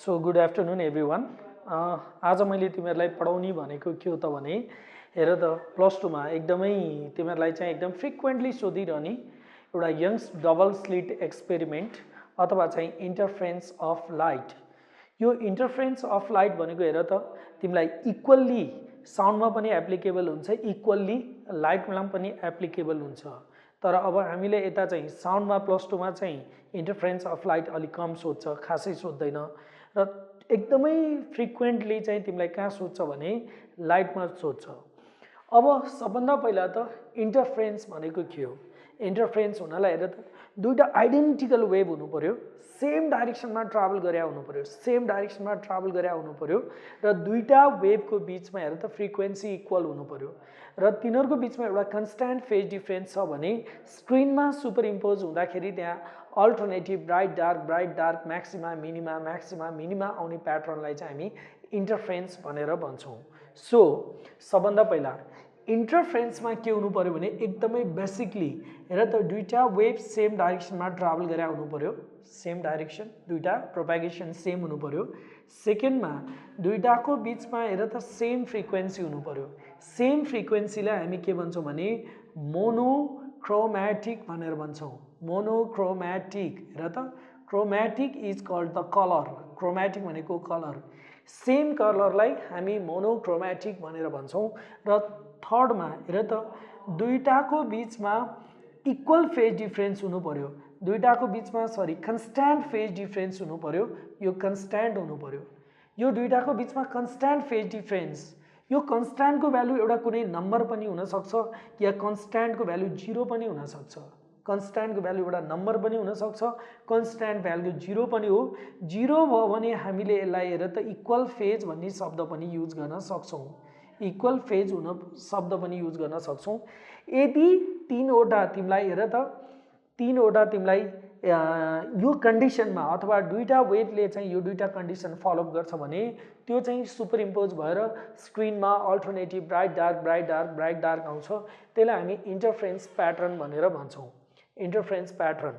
So good afternoon everyone. आज मैले तिमीहरूलाई पढाउने भनेको के हो त भने हेर त प्लस टूमा एकदमै तिमीहरूलाई चाहिँ एकदम फ्रिक्वेन्टली सोधिरहने एउटा यङ्स डबल स्लिट एक्सपेरिमेन्ट अथवा चाहिँ इन्टरफेरेन्स अफ लाइट। यो इन्टरफेरेन्स अफ लाइट भनेको हेर त तिमीलाई इक्वल्ली साउन्डमा पनि एप्लिकेबल हुन्छ, इक्वल्ली लाइटमा पनि एप्लिकेबल हुन्छ। तर अब हामीले यता चाहिँ साउन्डमा प्लस टूमा चाहिँ इन्टरफेरेन्स अफ लाइट अलिक कम सोध्छ, खासै सोध्दैन र एकदमै फ्रिक्वेन्टली चाहिँ तिमीलाई कहाँ सोध्छ भने लाइटमा सोध्छ। अब सबभन्दा पहिला त इन्टरफेरेन्स भनेको के हो? इन्टरफेरेन्स हुनलाई हेर त दुईटा आइडेन्टिकल वेभ हुनु पर्यो, सेम डाइरेक्सनमा ट्राभल गरे हुनु पर्यो, सेम डाइरेक्सनमा ट्राभल गरे हुनु पर्यो र दुईटा वेभको बिचमा हेर त फ्रिक्वेन्सी इक्वल हुनु पर्यो र तिनीहरूको बिचमा एउटा कन्स्ट्यान्ट फेज डिफरेन्स छ भने स्क्रिनमा सुपर इम्पोज हुँदाखेरि त्यहाँ alternative bright dark maxima minima आउने प्याटर्नलाई चाहिँ हामी इन्टरफेरेन्स भनेर भन्छौँ। सो सबभन्दा पहिला इन्टरफेरेन्समा के हुनु पर्यो भने एकदमै बेसिकली हेर त दुईटा वेभ सेम डाइरेक्सनमा ट्राभल गरे हुनु पर्यो, सेम डाइरेक्सन, दुईटा प्रोपागेसन सेम हुनु पर्यो। सेकेन्डमा दुईटाको बिचमा हेर त सेम फ्रिक्वेन्सी हुनु पर्यो। सेम फ्रिक्वेन्सीलाई हामी के भन्छौँ भने मोनोक्रोम्याटिक भनेर भन्छौँ। मोनोक्रोम्याटिक हेर त क्रोम्याटिक इज कल्ड द कलर, क्रोम्याटिक भनेको कलर, सेम कलरलाई हामी मोनोक्रोम्याटिक भनेर भन्छौँ। र थर्डमा हेर त दुईटाको बिचमा इक्वल फेज डिफरेन्स हुनु पर्यो, दुईटाको बिचमा कन्स्ट्यान्ट फेज डिफरेन्स हुनु पर्यो, यो कन्स्ट्यान्ट हुनु पर्यो। यो दुईटाको बिचमा कन्स्ट्यान्ट फेज डिफरेन्स, यो कन्स्ट्यान्टको भ्यालु एउटा कुनै नम्बर पनि हुनसक्छ या कन्स्ट्यान्टको भ्यालु 0 पनि हुनसक्छ। कन्स्ट्यान्टको भ्यालु एउटा नम्बर पनि हुनसक्छ, कन्स्ट्यान्ट भ्यालु 0 पनि हो। 0 भयो भने हामीले यसलाई हेर त इक्वल फेज भन्ने शब्द पनि युज गर्न सक्छौँ, इक्वल फेज हुन शब्द पनि युज गर्न सक्छौँ। यदि तीनवटा तिमीलाई हेर त तीनवटा तिमीलाई यो कन्डिसनमा अथवा दुईटा वेभले चाहिँ यो दुईटा कन्डिसन फलोअप गर्छ भने त्यो चाहिँ सुपर इम्पोज भएर स्क्रिनमा अल्टरनेटिभ ब्राइट डार्क आउँछ। त्यसलाई हामी इन्टरफेरेन्स प्याटर्न भनेर भन्छौँ, इन्टरफेरेन्स प्याटर्न।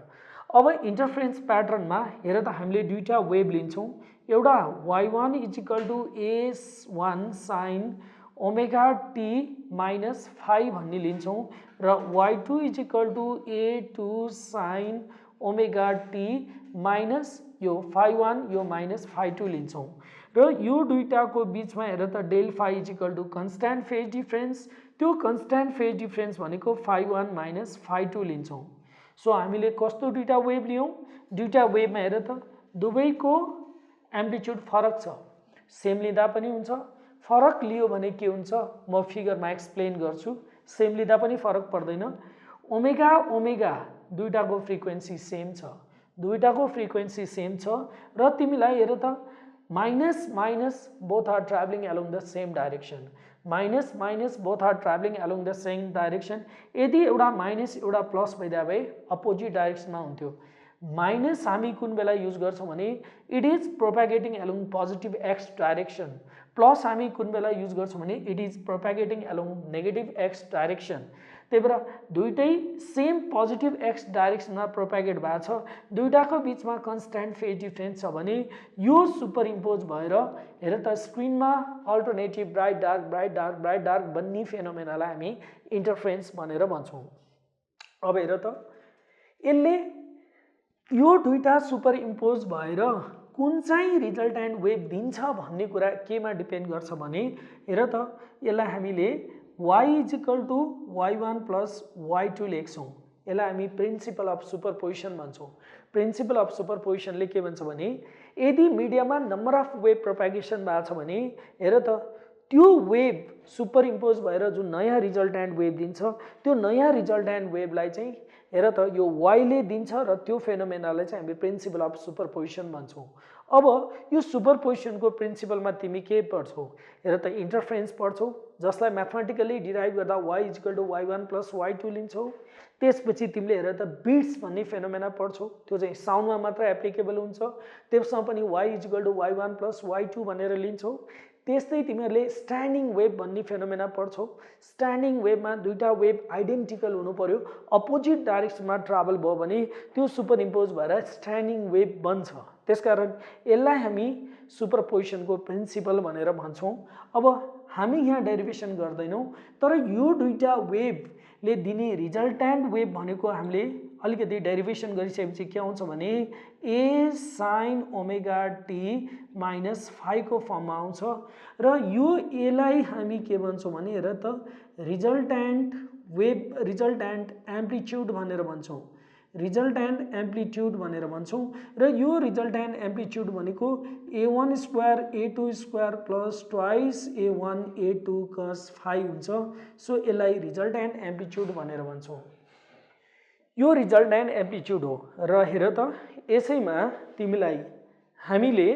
अब इन्टरफेरेन्स प्याटर्नमा हेर त हामीले दुईटा वेभ लिन्छौँ, एउटा y1 = a1 sin omega t minus phi भन्ने लिन्छौँ र y2 = a2 sin omega t minus यो φ1 यो माइनस φ2 लिन्छौँ र यो दुईटाको बिचमा हेर त डेल फाइ = कन्स्ट्यान्ट फेज डिफरेन्स, त्यो कन्स्ट्यान्ट फेज डिफरेन्स भनेको φ1 माइनस φ2 लिन्छौँ। सो हामीले कस्तो दुईटा वेभ लियौँ? दुईटा वेभमा हेर त दुवैको एम्प्लिट्युड फरक छ, सेम लिँदा पनि हुन्छ, फरक लियो भने के हुन्छ म फिगरमा एक्सप्लेन गर्छु। सेम लिँदा पनि फरक पर्दैन। ओमेगा ओमेगा दुईटाको फ्रिक्वेन्सी सेम छ, दुईटाको फ्रिक्वेन्सी सेम छ र तिमीलाई हेर त minus minus both are travelling along the same direction, minus minus both are travelling along the same direction. यदि एउटा माइनस एउटा प्लस भइदिए भए अपोजिट डाइरेक्सनमा हुन्थ्यो। माइनस हामी कुन बेला युज गर्छौँ भने it is propagating along positive x direction, plus हामी कुन बेला युज गर्छौँ भने it is propagating along negative x direction. त्यही भएर दुईटै सेम पोजिटिभ एक्स डाइरेक्सनमा प्रोपागेट भएको छ, दुईटाको बिचमा कन्स्ट्यान्ट फेज डिफरेन्स छ भने यो सुपर इम्पोज भएर हेर त स्क्रिनमा अल्टरनेटिभ ब्राइट डार्क भन्ने फेनोमेनालाई हामी इन्टरफेरेन्स भनेर भन्छौँ। अब हेर त यसले यो दुईटा सुपर इम्पोज भएर कुन चाहिँ रिजल्टेन्ट वेभ दिन्छ भन्ने कुरा केमा डिपेन्ड गर्छ भने हेर त यसलाई हामीले y = y1 + y2 लेख्छौँ। यसलाई हामी प्रिन्सिपल अफ सुपरपोजिसन भन्छौँ। प्रिन्सिपल अफ सुपरपोजिसनले के भन्छ भने यदि मिडियामा नम्बर अफ वेभ प्रोपागेसन भएको छ भने हेर त त्यो वेभ सुपर इम्पोज भएर जुन नयाँ रिजल्टेन्ट वेभ दिन्छ त्यो नयाँ रिजल्टेन्ट वेभलाई चाहिँ हेर त यो वाइले दिन्छ र त्यो फेनोमेनालाई चाहिँ हामी प्रिन्सिपल अफ सुपरपोजिसन भन्छौँ। अब यो सुपरपोजिसनको प्रिन्सिपलमा तिमी के पढ्छौ? हेर त इन्टरफेरेन्स पढ्छौ, जसलाई म्याथमेटिकली डिराइभ गर्दा y = y1 + y2 लिन्छौ। त्यसपछि तिमीले हेर त बिट्स भन्ने फेनोमेना पढ्छौ, त्यो चाहिँ साउन्डमा मात्र एप्लिकेबल हुन्छ, त्यसमा पनि y = y1 + y2 भनेर लिन्छौ। त्यस्तै तिमीहरूले स्ट्यान्डिङ वेभ भन्ने फेनोमेना पढ्छौ। स्ट्यान्डिङ वेभमा दुईटा वेभ आइडेन्टिकल हुनु पर्यो, अपोजिट डाइरेक्सनमा ट्राभल भयो भने त्यो सुपर इम्पोज भएर स्ट्यान्डिङ वेभ बन्छ। त्यसकारण यसलाई हामी सुपरपोजिसनको प्रिन्सिपल भनेर भन्छौँ। अब हामी यहाँ डेरिभेसन गर्दैनौँ, तर यो दुईटा वेभले दिने रिजल्ट्यान्ट वेभ भनेको हामीले अलिकति डेरिभेसन गरिसकेपछि के आउँछ भने a sine omega t minus फाइको फर्ममा आउँछ र यो एलाई हामी के भन्छौँ भने हेर त रिजल्ट्यान्ट वेभ रिजल्ट्यान्ट एम्प्लिट्युड भनेर भन्छौँ, रिजल्ट्यान्ट एम्प्लिट्युड भनेर भन्छौँ र यो रिजल्ट्यान्ट एम्प्लिट्युड भनेको a1 square a2 square plus twice a1 a2 cos फाइ हुन्छ। सो यसलाई रिजल्ट्यान्ट एम्प्लिट्युड भनेर भन्छौँ। यो रिजल्ट्यान्ट एम्प्लिट्युड हो र हेर त यसैमा तिमीलाई हामीले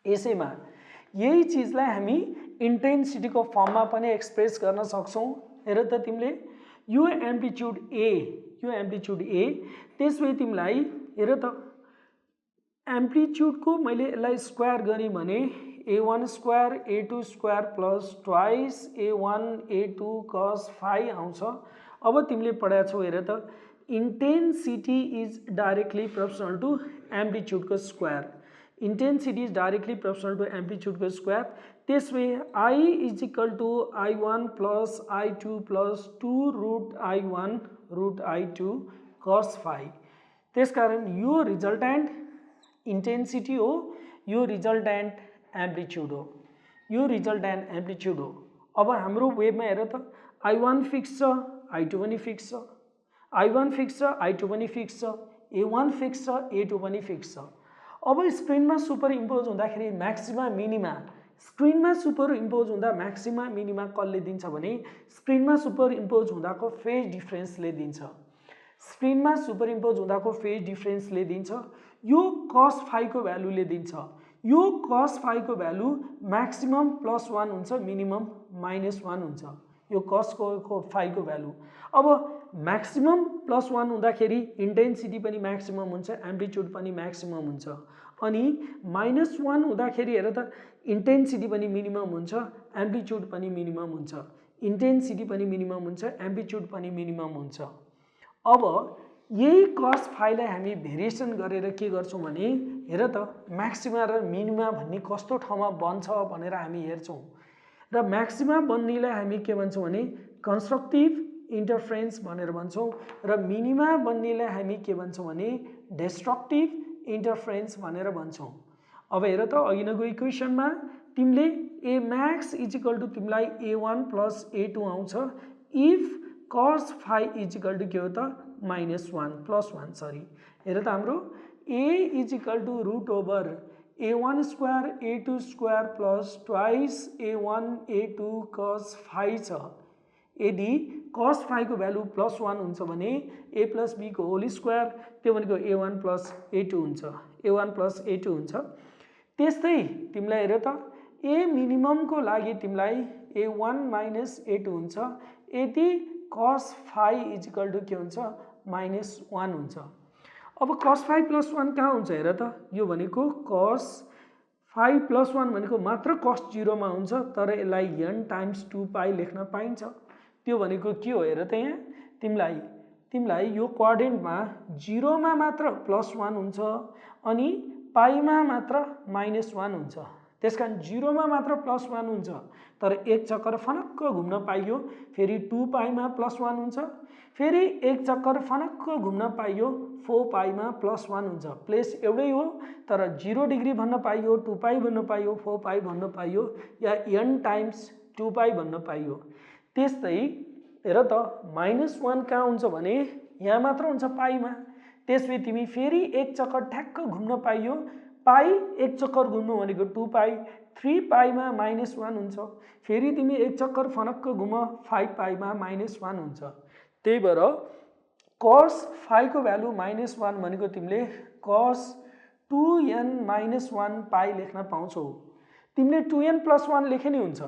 यसैमा यही चिजलाई हामी इन्टेन्सिटीको फर्ममा पनि एक्सप्रेस गर्न सक्छौँ। हेर त तिमीले यो एम्प्लिट्युड ए त्यसपछि तिमीलाई हेर त एम्प्लिट्युडको मैले यसलाई स्क्वायर गरेँ भने a1 square a2 square plus twice a1 a2 cos phi आउँछ। अब तिमीले पढाएको छौ हेर त intensity is directly proportional to एम्प्लिट्युडको square, intensity is directly proportional to एम्प्लिट्युडको स्क्वायर। त्यसपछि I is equal to I1 plus I2 plus 2 root I1 root I2 cos phi. त्यसकारण यो रिजल्ट्यान्ट इन्टेन्सिटी हो, यो रिजल्ट्यान्ट एम्प्लिट्युड हो, यो रिजल्ट्यान्ट एम्प्लिट्युड हो। अब हाम्रो वेभमा हेर त I1 फिक्स छ, I2 पनि फिक्स छ, I1 फिक्स छ, I2 पनि फिक्स छ, A1 फिक्स छ, A2 पनि फिक्स छ। अब स्क्रिनमा सुपर इम्पोज हुँदाखेरि म्याक्सिमा मिनिमा, स्क्रिनमा सुपर इम्पोज हुँदा म्याक्सिमा मिनिमा कसले दिन्छ भने स्क्रिनमा सुपर इम्पोज हुँदाको फेज डिफरेन्सले दिन्छ, स्क्रिनमा सुपर इम्पोज हुँदाको फेज डिफरेन्सले दिन्छ। यो cos फाइको भ्यालुले दिन्छ, यो cos फाइको भ्यालु म्याक्सिमम +1 हुन्छ, मिनिमम -1 हुन्छ, यो cos फाइको भ्यालु। अब म्याक्सिमम +1 हुँदाखेरि इन्टेन्सिटी पनि म्याक्सिमम हुन्छ, एम्प्लिट्युड पनि म्याक्सिमम हुन्छ, अनि -1 हुँदाखेरि हेर त इन्टेन्सिटी पनि मिनिमम हुन्छ, एम्प्लिट्युड पनि मिनिमम हुन्छ, इन्टेन्सिटी पनि मिनिमम हुन्छ, एम्प्लिट्युड पनि मिनिमम हुन्छ। अब यही cos फाइलाई हामी भेरिएसन गरेर के गर्छौँ भने हेर त म्याक्सिमा र मिनिमा भन्ने कस्तो ठाउँमा बन्छ भनेर हामी हेर्छौँ र म्याक्सिमा बन्नेलाई हामी के भन्छौँ भने कन्स्ट्रक्टिभ इन्टरफेरेन्स भनेर भन्छौँ र मिनिमा बन्नेलाई हामी के भन्छौँ भने डिस्ट्रक्टिभ इन्टरफेरेन्स भनेर भन्छौँ। अब हेर त अघिनको इक्वेसनमा तिमीले A max is equal to तिमीलाई A1 प्लस A2 आउँछ if cos phi is equal to के हो त -1 सरी हेर त हाम्रो A is equal to root over A1 square A2 square plus twice A1 A2 cos phi छ। यदि cos फाइको भ्यालु +1 हुन्छ भने A प्लस B को होल स्क्वायर, त्यो भनेको A1 प्लस A2 हुन्छ, A1 प्लस A2 हुन्छ। त्यस्तै तिमीलाई हेर त A मिनिममको लागि तिमीलाई A1 माइनस A2 हुन्छ, यदि cos phi is equal to के हुन्छ -1 हुन्छ। अब cos फाइ +1 कहाँ हुन्छ हेर त, यो भनेको cos फाइ +1 भनेको मात्र cos 0 मा हुन्छ, तर यसलाई n टाइम्स 2π लेख्न पाइन्छ। त्यो भनेको के हो हेर त यहाँ तिमीलाई यो क्वाड्रेन्टमा 0 मा मात्र +1 हुन्छ अनि पाइमा मात्र -1 हुन्छ। त्यसकारण 0 मा मात्र +1 हुन्छ, तर एक चक्कर फनक्क घुम्न पाइयो, फेरि 2π मा +1 हुन्छ, फेरि एक चक्कर फनक्क घुम्न पाइयो 4π मा +1 हुन्छ। प्लेस एउटै हो तर 0 डिग्री भन्न पाइयो, 2π भन्न पाइयो, 4π भन्न पाइयो, या n टाइम्स 2π भन्न पाइयो। त्यस्तै हेर त -1 कहाँ हुन्छ भने यहाँ मात्र हुन्छ पाइमा। त्यसपछि तिमी फेरि एक चक्कर ठ्याक्क घुम्न पाइयो, पाइ एक चक्कर घुम्नु भनेको 2π, 3π मा -1 हुन्छ, फेरि तिमी एक चक्कर फनक्क घुम 5π मा -1 हुन्छ। त्यही भएर cos फाइको भ्यालु -1 भनेको तिमीले cos 2n - 1π लेख्न पाउँछौ। तिमीले 2n + 1 लेखे नि हुन्छ,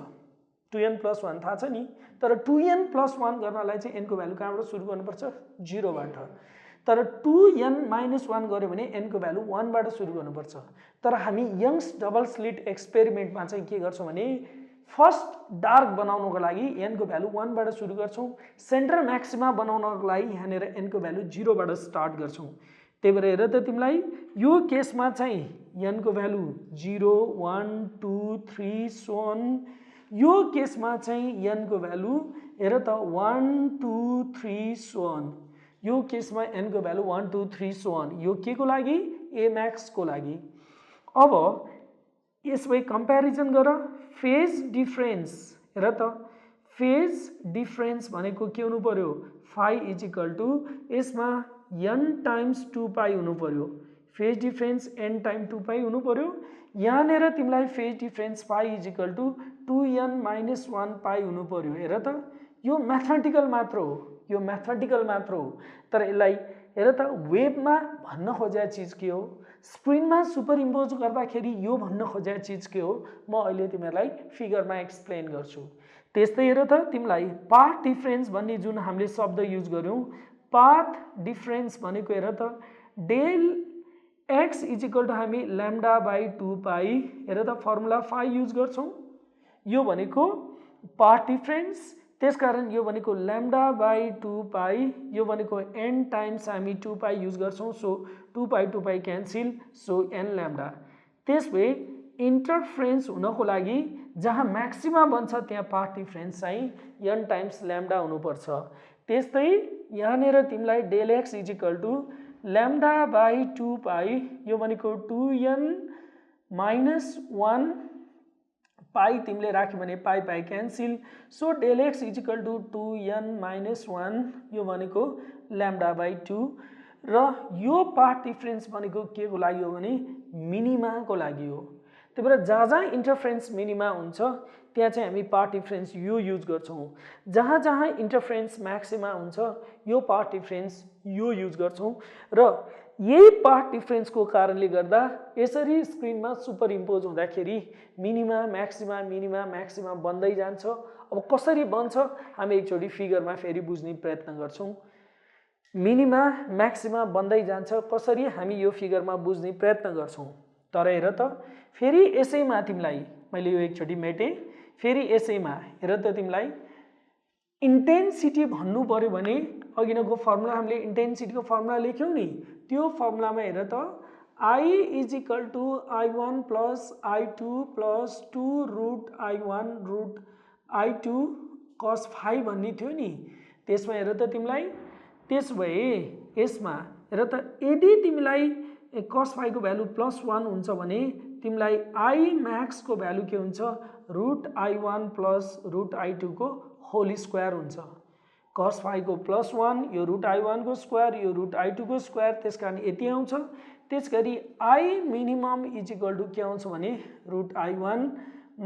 2n + 1 थाहा छ नि, तर 2n + 1 गर्नलाई चाहिँ n को भ्यालु कहाँबाट सुरु गर्नुपर्छ 0 बाट, तर 2n - 1 गर्यो भने n को भ्यालु 1 बाट सुरु गर्नुपर्छ। तर हामी यंग्स डबल स्लिट एक्सपेरिमेन्टमा चाहिँ के गर्छौँ भने फर्स्ट डार्क बनाउनको लागि n को भ्यालु 1 बाट सुरु गर्छौँ, सेन्टर म्याक्सिमा बनाउनको लागि यहाँनिर n को भ्यालु 0 बाट स्टार्ट गर्छौँ। त्यही भएर हेर त तिमीलाई यो केसमा चाहिँ n को भ्यालु 0 1 2 3 so on यो केसमा चाहिँ n को भ्यालु हेर त 1 2 3 so on यो केसमा n को भ्यालु 1 2 3 so on यो के को लागि a max को लागि अब यसमै कम्प्यारिजन गर फेज डिफरेन्स हेर त फेज डिफरेन्स भनेको के हुनु पर्यो phi इज इक्वल टु यसमा n टाइम्स 2 पाई हुनु पर्यो phase difference n time 2 pi हुनु पर्यो यहाँनेर तिमीलाई phase difference phi is equal to 2n minus 1 pi हुनु पर्यो हेर त यो म्याथमेटिकल मात्र हो यो म्याथमेटिकल मात्र हो तर यसलाई हेर त वेबमा भन्न खोजेको चीज के हो स्क्रिनमा सुपर इम्पोज गर्दाखेरि यो भन्न खोजेको चीज के हो म अहिले तिमीहरूलाई फिगरमा एक्सप्लेन गर्छु त्यस्तै हेर त तिमीलाई पाथ डिफरेन्स भन्ने जुन हामीले शब्द युज गर्यौं पाथ डिफरेन्स भनेको हेर त del x is equal to हामी लैम्डा बाई 2 पाई हेर त फर्मुला phi युज गर्छौं यो भनेको पाथ डिफरेन्स त्यसकारण यो भनेको लैम्डा बाई 2 पाई यो भनेको n टाइम्स हामी 2 पाई युज गर्छौं so 2 pi cancel so n lambda त्यसै इन्टरफेरेन्स हुनको लागि जहाँ म्याक्सिमा बन्छ त्यहाँ पाथ डिफरेन्स चाहिँ n टाइम्स लैम्डा हुनुपर्छ त्यस्तै यहाँनेर तिमीलाई del x is equal to lambda by 2 pi यो भनेको 2n माइनस 1 पाई तिमीले राख्यो भने pi pi cancel so del x is equal to 2n minus 1 यो भनेको लैम्डा बाई 2 र यो पाथ डिफरेन्स भनेको के को लागि हो भने मिनिमा को लागि हो त्यही भएर जहाँ जहाँ इन्टरफेरेन्स मिनिमा हुन्छ त्यहाँ चाहिँ हामी पाथ डिफरेन्स यो युज गर्छौं जहाँ जहाँ इन्टरफेरेन्स म्याक्सिमा हुन्छ यो पाथ डिफरेन्स यो युज गर्छौं र यही पाथ डिफरेन्स को कारणले गर्दा यसरी स्क्रिनमा सुपर इम्पोज हुँदाखेरि मिनिमा म्याक्सिमा बन्दै जान्छ अब कसरी बन्छ हामी एकचोटी फिगरमा फेरि बुझ्ने प्रयत्न गर्छौं मिनिमा म्याक्सिमा बन्दै जान्छ कसरी हामी यो फिगरमा बुझ्ने प्रयत्न गर्छौं तर हेर त फेरि यसैमा तिमीलाई मैले यो एकचोटी मेटे फेरि यसैमा हेर त तिमीलाई इन्टेन्सिटी भन्नु पर्यो भने अघिनको फर्मुला हामीले इन्टेन्सिटी को फर्मुला लेख्यौं नि त्यो फर्मुलामा हेर त I is equal to I1 plus I2 plus 2 root I1 root I2 cos phi भन्ने थियो नि त्यसमा हेर त तिमीलाई त्यसभए यसमा हेर त यदि तिमीलाई cos phi को भ्यालु प्लस 1 हुन्छ भने तिमीलाई I max को भ्यालु के हुन्छ root I1 plus root I2 को होल स्क्वायर हुन्छ cos phi को प्लस 1 यो रुट I1 को स्क्वायर यो रुट I2 को स्क्वायर त्यसकारण यति आउँछ त्यसगरी I minimum is equal to के आउँछ भने root I1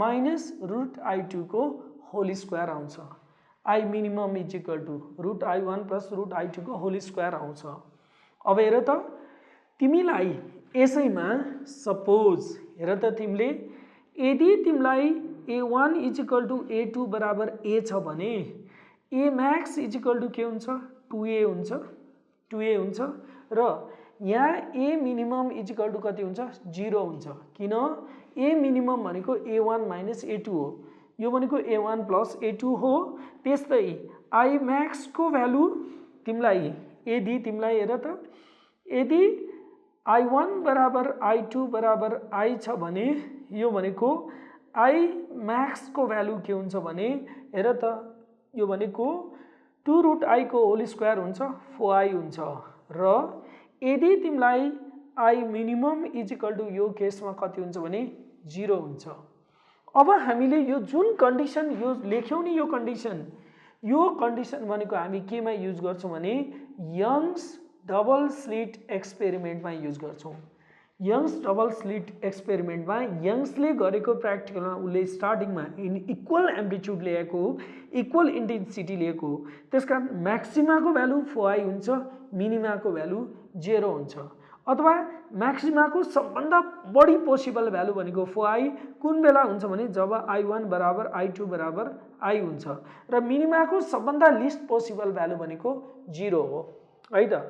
minus root I2 को होल स्क्वायर आउँछ I minimum is equal to root I1 plus root I2 को होल स्क्वायर आउँछ अब हेर त तिमीलाई यसैमा सपोज हेर त तिमीले यदि तिमीलाई A1 is equal to A2 बराबर A छ भने A max is equal to के हुन्छ 2A हुन्छ र यहाँ A minimum is equal to कति हुन्छ 0 हुन्छ किन A मिनिमम भनेको A1 माइनस A2 हो यो भनेको A1 प्लस A2 हो त्यस्तै I max को भ्यालु तिमीलाई यदि तिमीलाई हेर त यदि I1 बराबर I2 बराबर I छ भने यो भनेको I max को भ्यालु के हुन्छ भने हेर त यो भनेको 2 रुट I को होल स्क्वायर हुन्छ 4I हुन्छ र यदि तिमीलाई I minimum is equal to यो केसमा कति हुन्छ भने 0 हुन्छ अब हामीले यो जुन कन्डिसन यो लेख्यौं नि यो कन्डिसन भनेको हामी केमा युज गर्छौं भने यंग्स डबल स्लिट एक्सपेरिमेन्टमा युज गर्छौं यंग्स डबल स्लिट एक्सपेरिमेन्टमा यंग्सले गरेको प्र्याक्टिकलमा उले स्टार्टिङमा इक्वल एम्प्लिट्युड लिएको इक्वल इन्टेन्सिटी लिएको त्यसकारण म्याक्सिमाको भ्यालु 4I हुन्छ मिनिमाको भ्यालु 0 हुन्छ अथवा म्याक्सिमाको सबभन्दा बढी पोसिबल भ्यालु भनेको 4I कुन बेला हुन्छ भने जब I1 बराबर I2 बराबर I हुन्छ र मिनिमाको सबभन्दा लिस्ट पोसिबल भ्यालु भनेको 0 हो है त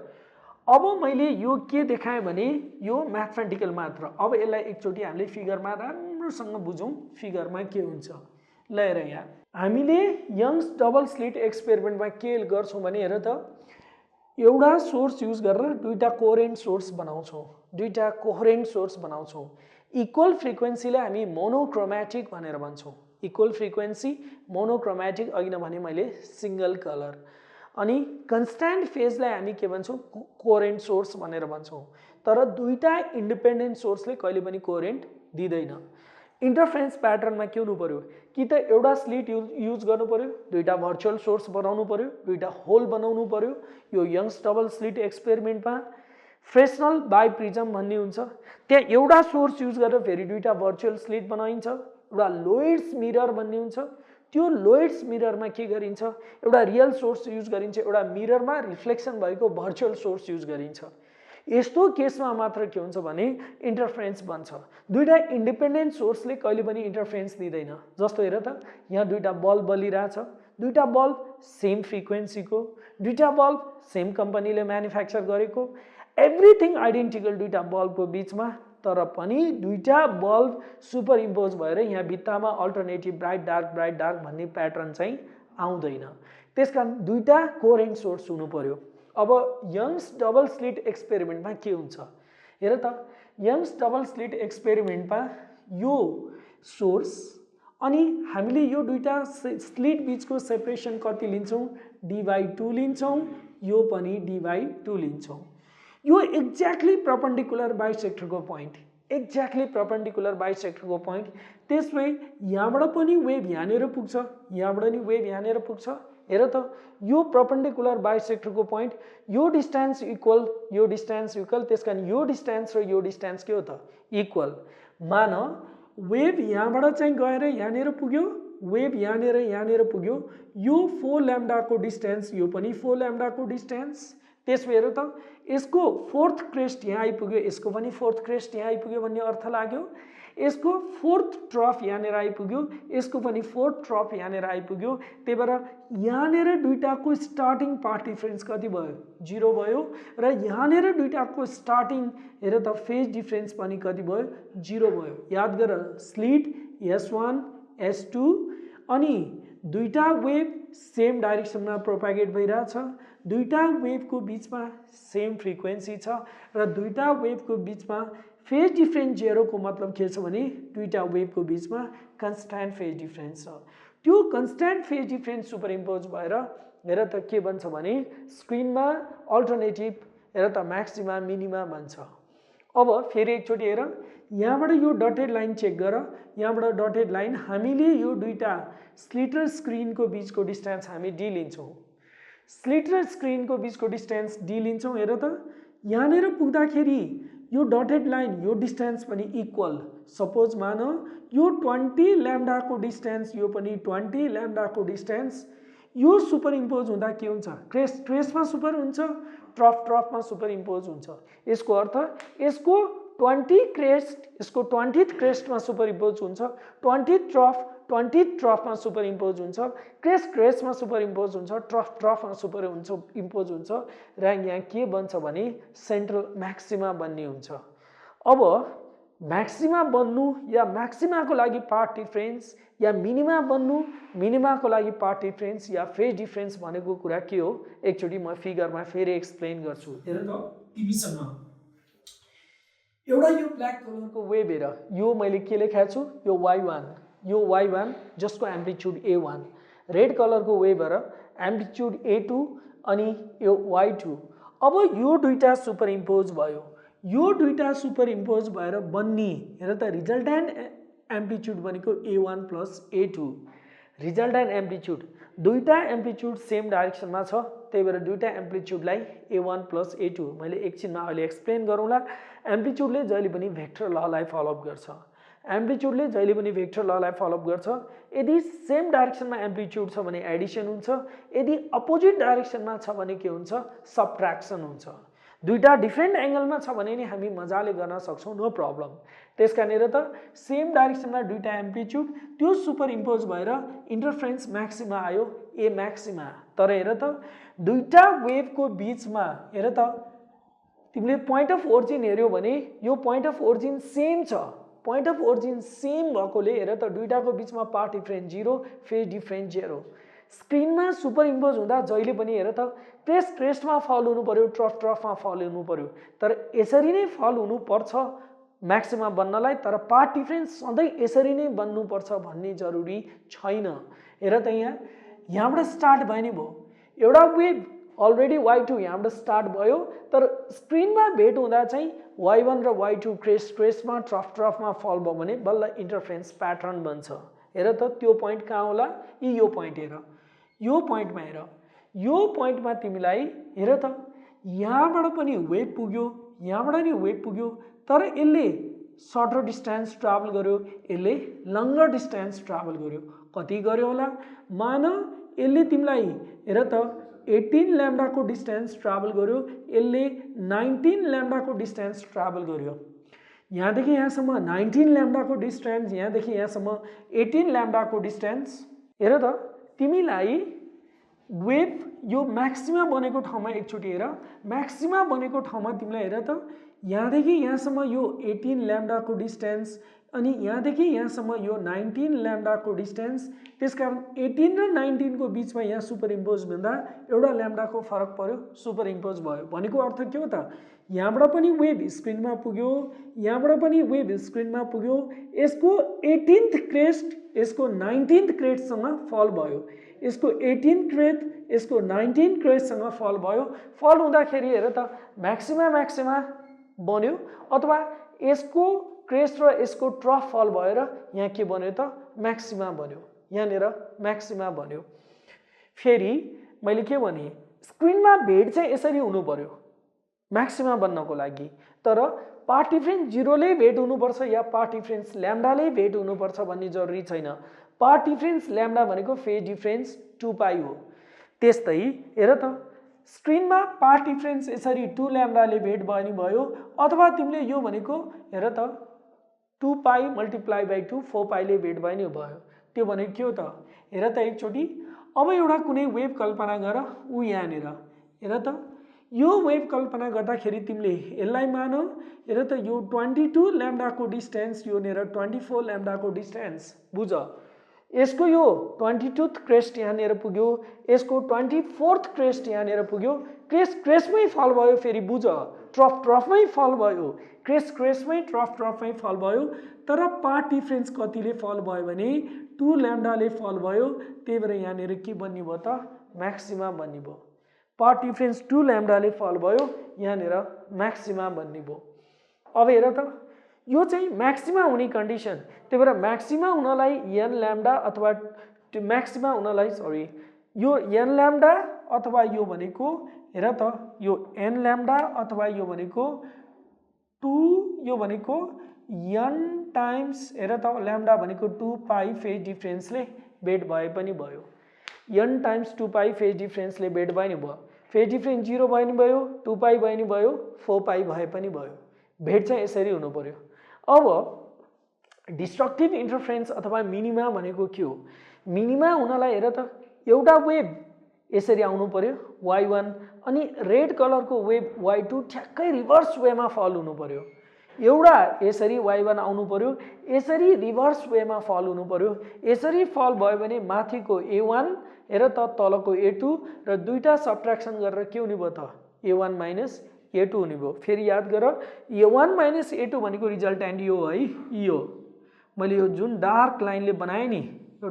अब मैले यो के देखाएँ भने यो म्याथमेटिकल मात्र अब यसलाई एकचोटी हामीले फिगरमा राम्रोसँग बुझौं फिगरमा के हुन्छ ल हेर यहाँ हामीले यंग्स डबल स्लिट एक्सपेरिमेन्टमा के गर्छौं भने हेर त एउटा सोर्स युज गरेर दुईटा कोहेरेन्ट सोर्स बनाउँछौँ, दुईटा कोहेरेन्ट सोर्स बनाउँछौँ। इक्वल फ्रिक्वेन्सीलाई हामी मोनोक्रोमेटिक भनेर भन्छौँ। इक्वल फ्रिक्वेन्सी मोनोक्रोमेटिक, अघि नै भने मैले सिंगल कलर। अनि कन्स्ट्यान्ट फेजलाई हामी के भन्छौँ, कोहेरेन्ट सोर्स भनेर भन्छौँ। तर दुईटा इन्डिपेन्डेन्ट सोर्सले कहिले पनि कोहेरेन्ट दिँदैन। इन्टरफेरेन्स प्याटर्नमा के हुनु पर्यो, कि त एउटा स्लिट युज गर्नु पर्यो, दुईटा भर्चुअल सोर्स बनाउनु पर्यो, दुईटा होल बनाउनु पर्यो। यो यङ्स डबल स्लिट एक्सपेरिमेन्टमा फ्रेस्नल बाइप्रिजम भन्ने हुन्छ। त्यहाँ एउटा सोर्स युज गरेर फेरि दुईटा भर्चुअल स्लिट बनाइन्छ। एउटा लोइड्स मिरर भन्ने हुन्छ। त्यो लोइड्स मिररमा के गरिन्छ, एउटा रियल सोर्स युज गरिन्छ, एउटा मिररमा रिफ्लेक्सन भएको भर्चुअल सोर्स युज गरिन्छ। यस्तो केसमा मात्र के हुन्छ भने इन्टरफेरेन्स बन्छ। दुईटा इन्डिपेन्डेन्ट सोर्सले कहिले पनि इन्टरफेरेन्स दिँदैन। जस्तो हेर त, यहाँ दुईटा बल्ब बलिरहेछ, दुईटा बल्ब सेम फ्रिक्वेन्सीको, दुईटा बल्ब सेम कम्पनीले म्यानुफ्याक्चर गरेको, एभ्रिथिङ आइडेन्टिकल दुईटा बल्बको बिचमा, तर पनि दुईटा बल्ब सुपर इम्पोज भएर यहाँ भित्तामा अल्टरनेटिभ ब्राइट डार्क भन्ने प्याटर्न चाहिँ आउँदैन। त्यसकारण दुईटा कोहेरेन्ट सोर्स हुनु पर्यो। अब यङ्स डबल स्लिट एक्सपेरिमेन्टमा के हुन्छ हेर त, यङ्स डबल स्लिट एक्सपेरिमेन्टमा यो सोर्स अनि हामीले यो दुईटा स्लिट बिचको सेपरेसन कति लिन्छौँ, d/2 लिन्छौँ, यो पनि d/2 लिन्छौँ। यो एक्ज्याक्टली परपेन्डिकुलर बाइसेक्टरको पोइन्ट, एक्ज्याक्टली परपेन्डिकुलर बाइसेक्टरको पोइन्ट। त्यसमै यहाँबाट पनि वेभ यहाँनिर पुग्छ, यहाँबाट पनि वेभ यहाँनिर पुग्छ। हेर त, यो परपेन्डिकुलर बाइसेक्टरको पोइन्ट, यो डिस्टेन्स इक्वल, यो डिस्टेन्स इक्वल, त्यसकारण यो डिस्टेन्स र यो डिस्टेन्स के हो त, इक्वल। मान वेभ यहाँबाट चाहिँ गएर यहाँनिर पुग्यो, वेभ यहाँनिर पुग्यो, यो 4 ल्याम्डाको डिस्टेन्स, यो पनि 4 ल्याम्डाको डिस्टेन्स। त्यसमा हेर त, यसको 4th क्रेस्ट यहाँ आइपुग्यो, यसको पनि 4th क्रेस्ट यहाँ आइपुग्यो भन्ने अर्थ लाग्यो। यसको 4th ट्रफ यहाँनिर आइपुग्यो, यसको पनि 4th ट्रफ यहाँनिर आइपुग्यो। त्यही भएर यहाँनिर दुईटाको स्टार्टिङ पाथ डिफरेन्स कति भयो, 0 भयो। र यहाँनिर दुईटाको स्टार्टिङ हेर त फेज डिफरेन्स पनि कति भयो, 0 भयो। याद गर, स्लिट S1 S2 अनि दुईटा वेभ सेम डाइरेक्सनमा प्रोपागेट भइरहेछ, दुईटा वेभको बिचमा सेम फ्रिक्वेन्सी छ, र दुईटा वेभको बिचमा फेज डिफरेन्स 0 को मतलब के छ भने दुईटा वेभको बिचमा कन्स्ट्यान्ट फेज डिफरेन्स छ। त्यो constant phase difference super impose भएर हेर त के बन्छ भने स्क्रिनमा अल्टरनेटिभ हेर त म्याक्सिमा मिनिमा बन्छ। अब फेरि एकचोटि हेर, यहाँबाट यो डटेड लाइन चेक गर, यहाँबाट डटेड लाइन हामीले यो दुईटा स्लिट र स्क्रिनको बिचको डिस्टेन्स हामी d लिन्छौँ। स्लिट र स्क्रिनको बिचको डिस्टेन्स d लिन्छौँ। हेर त, यहाँनिर पुग्दाखेरि यो डटेड लाइन, यो डिस्टेन्स पनि इक्वल। सपोज मान यो 20 ल्याम्डाको डिस्टेन्स, यो पनि 20 ल्याम्डाको डिस्टेन्स, यो सुपर इम्पोज हुँदा के हुन्छ, क्रेस्ट क्रेस्टमा सुपर हुन्छ, ट्रफ ट्रफमा सुपर इम्पोज हुन्छ। यसको अर्थ यसको 20 क्रेस्ट, यसको 20th क्रेस्टमा सुपर इम्पोज हुन्छ, 20th ट्रफमा सुपर इम्पोज हुन्छ, क्रेस्ट क्रेस्टमा सुपर इम्पोज हुन्छ, ट्रफ ट्रफमा सुपर इम्पोज हुन्छ, र यहाँ के बन्छ भने सेन्ट्रल म्याक्सिमा बन्ने हुन्छ। अब म्याक्सिमा बन्नु या म्याक्सिमाको लागि पाथ डिफरेन्स या मिनिमा बन्नु, मिनिमाको लागि पाथ डिफरेन्स या फेज डिफरेन्स भनेको कुरा के हो, एकचोटि म फिगरमा फेरि एक्सप्लेन गर्छु। हेर त, टिभीसँग एउटा यो ब्ल्याक कलरको वेभ हेर, यो मैले के लेखाएको छु, यो y1, यो y1 जसको एम्प्लिट्युड a1, रेड कलरको वेभ हेर, एम्प्लिट्युड a2 अनि यो y2। अब यो दुईटा सुपर इम्पोज भयो, यो दुईटा सुपर इम्पोज भएर बन्ने हेर त रिजल्टेन्ट एम्प्लिट्युड भनेको a1 plus a2। Resultant amplitude, दुईटा एम्प्लिट्युड सेम डाइरेक्सनमा छ, त्यही भएर दुईटा एम्प्लिट्युडलाई a1 प्लस a2 मैले एकछिनमा अहिले एक्सप्लेन गरौँला। एम्प्लिट्युडले जहिले पनि भेक्टर ललाई फलोअप गर्छ, एम्प्लिट्युडले जहिले पनि भेक्टर ललाई फलोअप गर्छ। यदि सेम डाइरेक्सनमा एम्प्लिट्युड छ भने एडिसन हुन्छ, यदि अपोजिट डाइरेक्सनमा छ भने के हुन्छ, सबट्र्याक्सन हुन्छ। दुईटा डिफ्रेन्ट एंगलमा छ भने नि हामी मजाले गर्न सक्छौं, नो प्रब्लम। त्यसकारण हेर त, सेम डाइरेक्सनमा दुईटा एम्प्लिट्युड त्यो सुपर इम्पोज भएर इन्टरफेरेन्स म्याक्सिमा आयो, ए म्याक्सिमा। तर हेर त, दुईटा वेभको बीचमा हेर त, तिमीले पोइन्ट अफ ओरिजिन हेर्यौ भने यो पोइन्ट अफ ओरिजिन सेम छ, पोइन्ट अफ ओरिजिन सेम भएकोले हेर त दुईटाको बीचमा पाथ डिफरेन्स 0, फेज डिफरेन्स 0। स्क्रिनमा सुपर इम्पोज हुँदा जहिले पनि हेर त क्रेस्टमा फल हुनु पर्यो, ट्रफमा फल हुनु पर्यो। तर यसरी नै फल हुनुपर्छ म्याक्सिमा बन्नलाई, तर पाथ डिफरेन्स सधैँ यसरी नै बन्नुपर्छ भन्ने जरुरी छैन। हेर त यहाँबाट स्टार्ट भयो नि भयो, एउटा वेभ अलरेडी y2 यहाँबाट स्टार्ट भयो, तर स्क्रिनमा भेट हुँदा चाहिँ y1 र y2 क्रेस्टमा ट्रफमा फल भयो भने बल्ल इन्टरफेरेन्स प्याटर्न बन्छ। हेर त त्यो पोइन्ट कहाँ होला, यो पोइन्ट हेर, यो पोइन्टमा हेर, यो पोइन्टमा तिमीलाई हेर त यहाँबाट पनि वेभ पुग्यो, यहाँबाट नि वेभ पुग्यो, तर यसले सर्टर डिस्टेन्स ट्राभल गर्यो, यसले लङ्गर डिस्टेन्स ट्राभल गर्यो। कति गर्यो होला, मान यसले तिमीलाई हेर त 18 ल्याम्डाको डिस्टेन्स ट्राभल गर्यो, यसले 19 ल्याम्डाको डिस्टेन्स ट्राभल गर्यो। यहाँदेखि यहाँसम्म 19 ल्याम्डाको डिस्टेन्स, यहाँदेखि यहाँसम्म 18 ल्याम्डाको डिस्टेन्स। हेर त तिमीलाई वेभ यो म्याक्सिमा बनेको ठाउँमा एकचोटि हेर, म्याक्सिमा बनेको ठाउँमा तिमीलाई हेर त यहाँदेखि यहाँसम्म यो 18 ल्याम्डाको डिस्टेन्स, अनि यहाँदेखि यहाँसम्म यो 19 ल्याम्डाको डिस्टेन्स। त्यसकारण 18 र 19 को बिचमा यहाँ सुपर इम्पोज हुँदा एउटा ल्याम्डाको फरक पर्यो, सुपर इम्पोज भयो। भनेको अर्थ के हो त, यहाँबाट पनि वेभ स्क्रिनमा पुग्यो, यहाँबाट पनि वेभ स्क्रिनमा पुग्यो, यसको 18th क्रेस्ट यसको 19th क्रेस्टसँग फल भयो, यसको 18 क्रेस्ट यसको 19 क्रेस्टसँग फल भयो। फल हुँदाखेरि हेर त म्याक्सिमा बन्यो, अथवा यसको क्रेस्ट र यसको ट्रफ फल भएर यहाँ के बन्यो त, म्याक्सिमा बन्यो, यहाँनिर म्याक्सिमा बन्यो। फेरि मैले के भने, स्क्रिनमा भेट चाहिँ यसरी हुनु पर्यो म्याक्सिमा बन्नको लागि, तर पाथ डिफरेन्स 0 ले भेट हुनुपर्छ या पाथ डिफरेन्स ल्याम्डाले भेट हुनुपर्छ भन्ने जरुरी छैन। पाथ डिफरेन्स ल्याम्डा भनेको फेज डिफरेन्स 2π हो। त्यस्तै हेर त स्क्रिनमा पाथ डिफरेन्स यसरी 2 ल्याम्डाले भेट भयो नि भयो, अथवा तिमीले यो भनेको हेर त 2π × 2 4π ले भेट भयो नि भयो। त्यो भनेको के हो त, हेर त एकचोटि अब एउटा कुनै वेभ कल्पना गर, ऊ यहाँनिर हेर त यो वेभ कल्पना गर्दाखेरि तिमीले यसलाई मान, हेर त यो 22 ल्याम्डाको डिस्टेन्स, यो नेर 24 ल्याम्डाको डिस्टेन्स, बुझ। यसको यो 22th क्रेस्ट यहाँनिर पुग्यो, यसको 24th क्रेस्ट यहाँनिर पुग्यो, क्रेस्टमै फल भयो। फेरि बुझ, ट्रफमै फल भयो, क्रेस्टमै ट्रफमै फल भयो, तर पाथ डिफरेन्स कतिले फल भयो भने 2 ल्याम्डाले फल भयो। त्यही भएर यहाँनिर के बन्ने भयो त, म्याक्सिमा बन्ने भयो। पाथ डिफरेन्स 2 ल्याम्डाले फल भयो, यहाँनिर म्याक्सिमा बन्ने भयो। अब हेर त यो चाहिँ म्याक्सिमा हुने कन्डिसन, त्यही भएर म्याक्सिमा हुनलाई n ल्याम्डा अथवा म्याक्सिमा हुनलाई यो n ल्याम्डा अथवा यो भनेको हेर त यो n ल्याम्डा अथवा यो भनेको 2, यो भनेको n टाइम्स हेर त ल्याम्डा भनेको 2π फेज डिफरेन्सले भेट भए पनि भयो, n टाइम्स 2π फेज डिफरेन्सले भेट भयो नि भयो। फेज डिफरेन्स 0 भयो नि भयो, 2π भयो नि भयो, 4π भए पनि भयो। भेट चाहिँ यसरी हुनु पर्यो। अब डिस्ट्रक्टिभ इन्टरफेरेन्स अथवा मिनिमा भनेको के हो, मिनिमा हुनलाई हेर त एउटा वेभ यसरी आउनु पर्यो y1, अनि रेड कलरको वेभ y2 ठ्याक्कै रिभर्स वेमा फल हुनु पर्यो। एउटा यसरी y1 आउनु पर्यो, यसरी रिभर्स वेमा फल हुनु पर्यो। यसरी फल भयो भने माथिको a1 हेर त तलको a2 र दुईटा सब्ट्र्याक्सन गरेर के हुने भयो त, a1 - a2 हुने भयो। फेरि याद गर, a1 - a2 भनेको रिजल्ट्यान्ट यो है, यो मैले यो जुन डार्क लाइनले बनाएँ नि, यो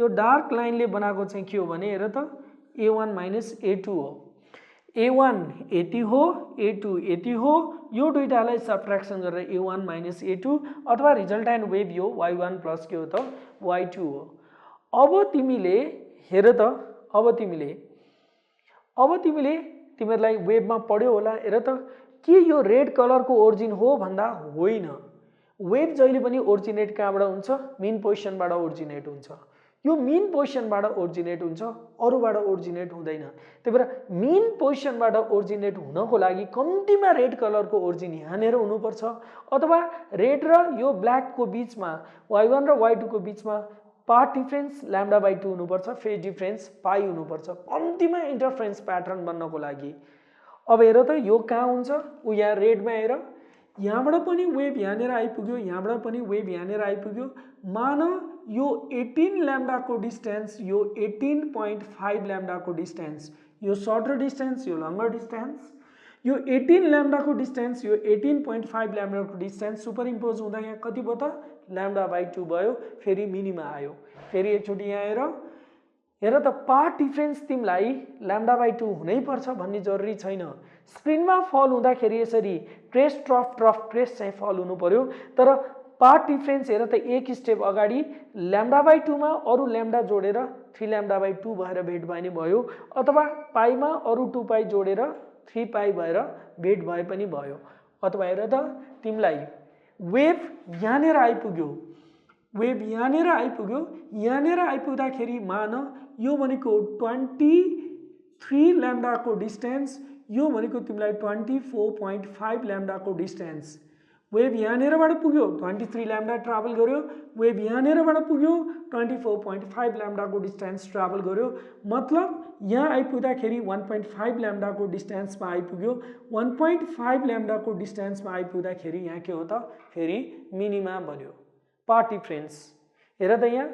डार्क लाइनले बनाएको चाहिँ के हो भने हेर त a1 - a2 हो। a1 यति हो, a2 यति हो, यो दुईटालाई सब्ट्र्याक्सन गरेर a1 - a2 अथवा रिजल्ट्यान्ट वेभ यो y1 प्लस के हो त y2 हो। अब तिमीले हेर त, अब तिमीले तिमीहरूलाई वेभमा पढ्यो होला, हेर त के यो रेड कलरको ओरिजिन हो भन्दा होइन। वेभ जहिले पनि ओरिजिनेट कहाँबाट हुन्छ, मेन पोजिसनबाट ओरिजिनेट हुन्छ। यो मेन पोजिसनबाट ओरिजिनेट हुन्छ, अरूबाट ओरिजिनेट हुँदैन। त्यही भएर मेन पोजिसनबाट ओरिजिनेट हुनको लागि कम्तीमा रेड कलरको ओरिजिन यहाँनिर हुनुपर्छ, अथवा रेड र यो ब्ल्याकको बिचमा y1 र y2 को बिचमा पाथ डिफरेन्स λ/2 हुनुपर्छ, फेज डिफरेन्स पाई हुनुपर्छ कम्तीमा इन्टरफेरेन्स प्याटर्न बन्नको लागि। अब हेर त यो कहाँ हुन्छ, ऊ यहाँ रेडमा हेर, यहाँबाट पनि वेभ यहाँनिर आइपुग्यो, यहाँबाट पनि वेभ यहाँनिर आइपुग्यो। मान यो 18 ल्याम्डाको डिस्टेन्स, यो 18.5 ल्याम्डाको डिस्टेन्स, यो सर्टर डिस्टेन्स, यो लङ्गर डिस्टेन्स, यो 18 ल्याम्डाको डिस्टेन्स, यो 18.5 ल्याम्डाको डिस्टेन्स सुपर इम्पोज हुँदा यहाँ कति भयो त λ/2 भयो। फेरि मिनिमा आयो। फेरि एकचोटि यहाँ हेर त पार्ट डिफरेन्स तिमीलाई λ/2 हुनैपर्छ भन्ने जरुरी छैन। स्क्रिनमा फल हुँदाखेरि यसरी क्रेस्ट ट्रफ ट्रफ क्रेस्ट चाहिँ फल हुनु पर्यो, तर पार्ट डिफरेन्स हेर त एक स्टेप अगाडि λ/2 मा अरु ल्याम्डा जोडेर 3λ/2 भएर भेट भए नि भयो, अथवा पाइमा अरु 2 पाइ जोडेर 3 पाइ भएर भेट भए पनि भयो। अथवा हेर त तिमीलाई वेभ यहाँनिर आइपुग्यो, वेभ यहाँनिर आइपुग्यो, यहाँनिर आइपुग्दाखेरि मान यो भनेको 23 ल्याम्डाको डिस्टेन्स, यो भनेको तिमीलाई 24.5 ल्याम्डाको डिस्टेन्स। वेभ यहाँनिरबाट पुग्यो 23 ल्याम्डा ट्राभल गर्यो, वेभ यहाँनिरबाट पुग्यो 24.5 ल्याम्डाको डिस्टेन्स ट्राभल गर्यो, मतलब यहाँ आइपुग्दाखेरि 1.5 ल्याम्डाको डिस्टेन्समा आइपुग्यो। 1.5 ल्याम्डाको डिस्टेन्समा आइपुग्दाखेरि यहाँ के हो त फेरि मिनिमा बन्यो। पार्ट डिफरेन्स हेर त यहाँ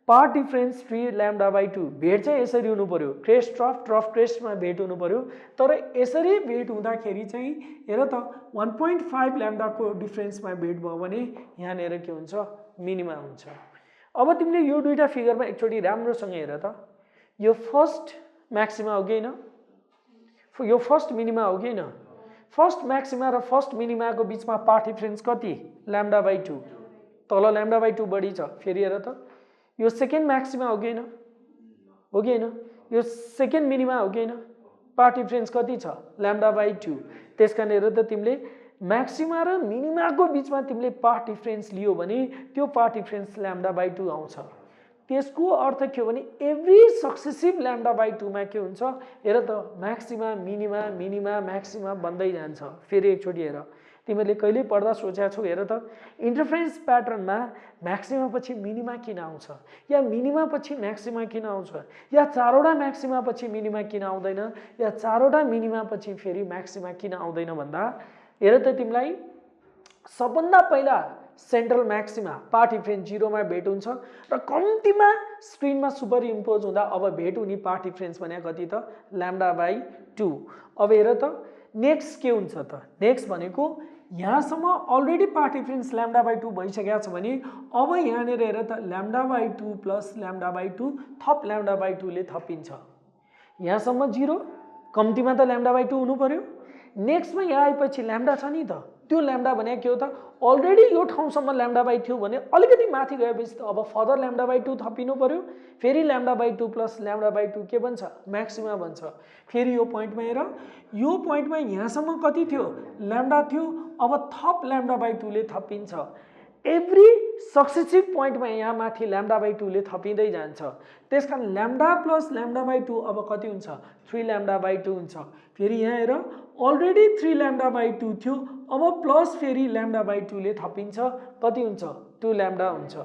पार्ट डिफरेन्स 3λ/2 भेट चाहिँ यसरी हुनु पर्यो, क्रेस्ट ट्रफ ट्रफ क्रेस्टमा भेट हुनु पर्यो, तर यसरी भेट हुँदाखेरि चाहिँ हेर त 1.5 ल्याम्डाको डिफरेन्समा भेट भयो भने यहाँनिर के हुन्छ मिनिमा हुन्छ। अब तिमीले यो दुईटा फिगरमा एकचोटि राम्रोसँग हेर त, यो फर्स्ट म्याक्सिमा हो कि हैन, यो फर्स्ट मिनिमा हो कि हैन। फर्स्ट म्याक्सिमा र फर्स्ट मिनिमाको बीचमा पार्ट डिफरेन्स कति λ/2, तल λ/2 बढी छ। फेरि हेर त यो सेकेन्ड म्याक्सिमा हो कि हैन, हो कि हैन, यो सेकेन्ड मिनिमा हो कि हैन, पार्ट डिफरेन्स कति छ λ/2। त्यसकारण हेर त तिमीले म्याक्सिमा र मिनिमाको बीचमा तिमीले पार्ट डिफरेन्स लियो भने त्यो पार्ट डिफरेन्स λ/2 आउँछ। त्यसको अर्थ के हो भने एभ्री सक्सेसिभ λ/2 मा के हुन्छ हेर त म्याक्सिमा मिनिमा मिनिमा म्याक्सिमा बन्दै जान्छ। फेरि एकचोटि हेर, तिमीले कहिले पढ्दा सोचेका छौ हेर त इन्टरफेरेन्स प्याटर्नमा म्याक्सिमा पछि मिनिमा किन आउँछ, या मिनिमा पछि म्याक्सिमा किन आउँछ, या चारवटा म्याक्सिमा पछि मिनिमा किन आउँदैन, या चारवटा मिनिमा पछि फेरि म्याक्सिमा किन आउँदैन भन्दा हेर त तिमीलाई सबभन्दा पहिला सेन्ट्रल म्याक्सिमा पार्ट डिफरेन्स 0 मा भेट हुन्छ र कम्तीमा स्क्रिनमा सुपर इम्पोज हुँदा अब भेट हुने पार्ट डिफरेन्स भने कति त λ/2। अब हेर त नेक्स्ट के हुन्छ त, नेक्स्ट भनेको यहाँसम्म अलरेडी पार्ट डिफरेन्स λ/2 भइसकेको छ भने अब यहाँनिर हेर त λ/2 प्लस λ/2 थप λ/2 ले थपिन्छ। यहाँसम्म 0, कम्तीमा त λ/2 हुनु पर्यो। नेक्स्टमा यहाँ आएपछि ल्याम्डा छ नि त, त्यो ल्याम्डा भने के हो त अलरेडी यो ठाउँसम्म λ/2 थियो भने अलिकति माथि गएपछि त अब फर्दर λ/2 थपिनु पर्यो। फेरि λ/2 प्लस λ/2 के बन्छ म्याक्सिमा बन्छ। फेरि यो पोइन्टमा हेर, यो पोइन्टमा यहाँसम्म कति थियो ल्याम्डा थियो, अब थप λ/2 ले थपिन्छ। एभ्री सक्सेसिभ पोइन्टमा यहाँ माथि λ/2 ले थपिँदै जान्छ। त्यसकारण ल्याम्डा प्लस λ/2 अब कति हुन्छ 3λ/2 हुन्छ। फेरि यहाँ हेर अलरेडी 3λ/2 थियो, अब प्लस फेरि λ/2 ले थपिन्छ, कति हुन्छ 2λ हुन्छ।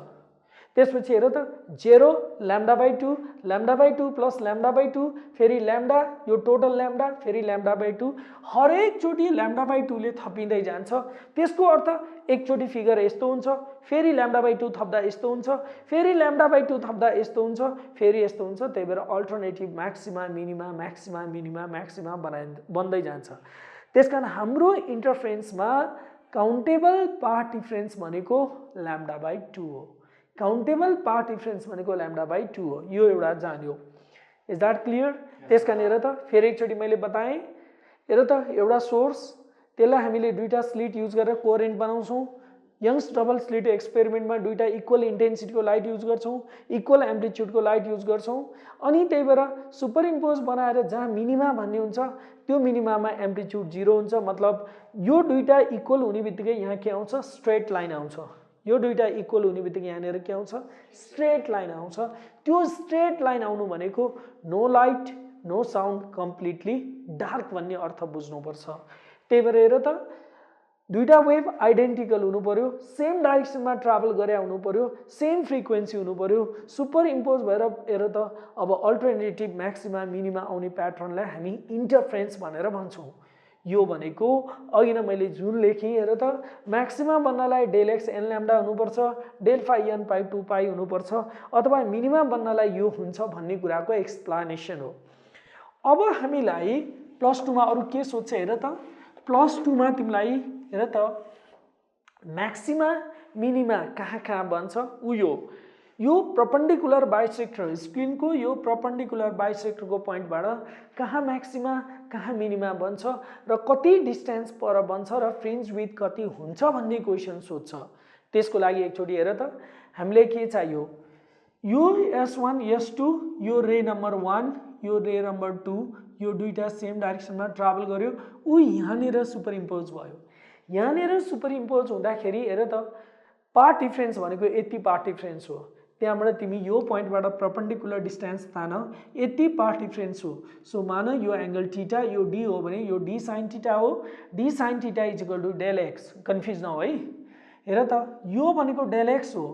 त्यसपछि हेर त 0 λ/2 λ/2 प्लस λ/2 फेरि ल्याम्डा, यो टोटल ल्याम्डा फेरि λ/2 हरेक चोटि λ/2 ले थपिँदै जान्छ। त्यसको अर्थ एकचोटि फिगर यस्तो हुन्छ, फेरि λ/2 थप्दा यस्तो हुन्छ, फेरि λ/2 थप्दा यस्तो हुन्छ, फेरि यस्तो हुन्छ। त्यही भएर alternative maxima minima maxima minima maxima बन्दै जान्छ। त्यसकारण हाम्रो इन्टरफेरेन्समा काउन्टेबल पार्ट डिफरेन्स भनेको λ/2 हो। काउन्टेबल पार्ट डिफरेन्स भनेको λ/2 हो। यो एउटा जान्यो। Is that clear? त्यसकारण हेर त फेरि एकचोटि मैले बताएँ, हेर त एउटा सोर्स, त्यसलाई हामीले दुईटा स्लिट युज गरेर कोरेन्ट बनाउँछौँ। यंग्स डबल स्लिट एक्सपेरिमेन्टमा दुईटा इक्वल इन्टेन्सिटीको लाइट युज गर्छौँ, इक्वल एम्प्लिट्युडको लाइट युज गर्छौँ। अनि त्यही भएर सुपर इम्पोज बनाएर जहाँ मिनिमा भन्ने हुन्छ त्यो मिनिमामा एम्प्लिट्युड 0 हुन्छ। मतलब यो दुईटा इक्वल हुने बित्तिकै यहाँ के आउँछ स्ट्रेट लाइन आउँछ। यो दुईटा इक्वल हुने बित्तिकै यहाँनिर के आउँछ स्ट्रेट लाइन आउँछ। त्यो स्ट्रेट लाइन आउनु भनेको no light no sound completely dark भन्ने अर्थ बुझ्नुपर्छ। त्यही भएर हेर त दुईटा वेभ आइडेन्टिकल हुनु पर्यो, सेम डाइरेक्सनमा ट्राभल गरे हुनु पर्यो, सेम फ्रिक्वेन्सी हुनु पर्यो। सुपर इम्पोज भएर हेर त अब अल्टरनेटिभ म्याक्सिमा मिनिमा आउने प्याटर्नलाई हामी इन्टरफेरेन्स भनेर भन्छौँ। यो भनेको अघि नै मैले जुन लेखेँ हेर त म्याक्सिमा बन्नलाई डेल एक्स एन ल्याम्डा हुनुपर्छ, del phi n pi 2 pi हुनुपर्छ, अथवा मिनिमा बन्नलाई यो हुन्छ भन्ने कुराको एक्सप्लानेसन हो। अब हामीलाई प्लस 2 मा अरु के सोध्छ हेर त, प्लस 2 मा तिमीलाई हेर त म्याक्सिमा मिनिमा कहाँ बन्छ यो परपेंडिकुलर बाइसेक्टर स्क्रिनको यो परपेंडिकुलर बाइसेक्टरको पोइन्टबाट कहाँ म्याक्सिमा कहाँ मिनिमा बन्छ र कति डिस्टेन्स पर बन्छ र फ्रिन्ज विड्थ कति हुन्छ भन्ने क्वेशन सोध्छ। त्यसको लागि एकचोटि हेर त हामीले के चाहियो, यो S1 S2 यो रे नम्बर 1 यो रे नम्बर 2 यो दुईटा सेम डाइरेक्सनमा ट्राभल गर्यो, उ यहाँनिर सुपर इम्पोज भयो। यहाँनिर सुपर इम्पोज हुँदाखेरि हेर त पाथ डिफरेन्स भनेको यति पाथ डिफरेन्स हो, त्यहाँबाट तिमी यो पोइन्टबाट परपेंडिकुलर डिस्टेन्स तान, यति पाथ डिफरेन्स हो। सो मान यो एंगल थीटा यो डी हो भने यो डी साइन थीटा हो, d sine theta is equal to del x, confuse नहो है। हेर त यो भनेको डेल एक्स हो,